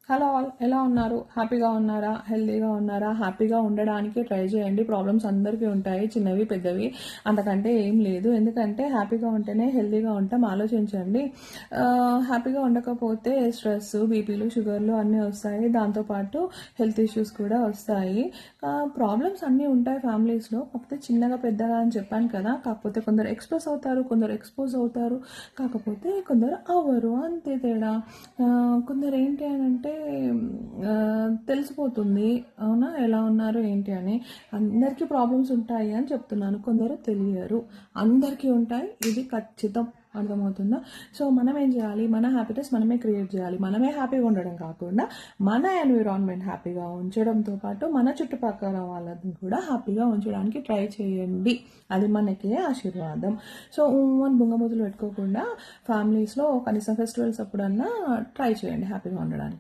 Hello all, ఎలా ఉన్నారు? హ్యాపీగా ఉన్నారా? హెల్తీగా ఉన్నారా? హ్యాపీగా ఉండడానికి ట్రై చేయండి. ప్రాబ్లమ్స్ అందరికీ ఉంటాయి, చిన్నవి పెద్దవి, అంతకంటే ఏం లేదు. ఎందుకంటే హ్యాపీగా ఉంటేనే హెల్తీగా ఉంటాం. ఆలోచించండి. హ్యాపీగా ఉండకపోతే స్ట్రెస్, బీపీలు, షుగర్లు అన్నీ వస్తాయి. దాంతోపాటు హెల్త్ ఇష్యూస్ కూడా వస్తాయి. ప్రాబ్లమ్స్ అన్నీ ఉంటాయి ఫ్యామిలీస్లో, కాకపోతే చిన్నగా పెద్దగా అని చెప్పాను కదా. కాకపోతే కొందరు ఎక్స్ప్రెస్ అవుతారు, కొందరు ఎక్స్పోజ్ అవుతారు, కాకపోతే కొందరు అవ్వరు, అంతే తేడా. కొందరు ఏంటి అని అంటే తెలిసిపోతుంది, అవునా, ఎలా ఉన్నారు ఏంటి అని. అందరికీ ప్రాబ్లమ్స్ ఉంటాయి అని చెప్తున్నాను, కొందరు తెలియరు. అందరికీ ఉంటాయి, ఇది ఖచ్చితం. అర్థమవుతుందా? సో మనం ఏం చేయాలి? మన హ్యాపీనెస్ మనమే క్రియేట్ చేయాలి. మనమే హ్యాపీగా ఉండడం కాకుండా మన ఎన్విరాన్మెంట్ హ్యాపీగా ఉంచడంతో పాటు మన చుట్టుపక్కల వాళ్ళని కూడా హ్యాపీగా ఉంచడానికి ట్రై చేయండి. అది మనకే ఆశీర్వాదం. సో అని బుంగమూతులు పెట్టుకోకుండా ఫ్యామిలీస్లో కనీసం ఫెస్టివల్స్ అప్పుడన్నా ట్రై చేయండి హ్యాపీగా ఉండడానికి.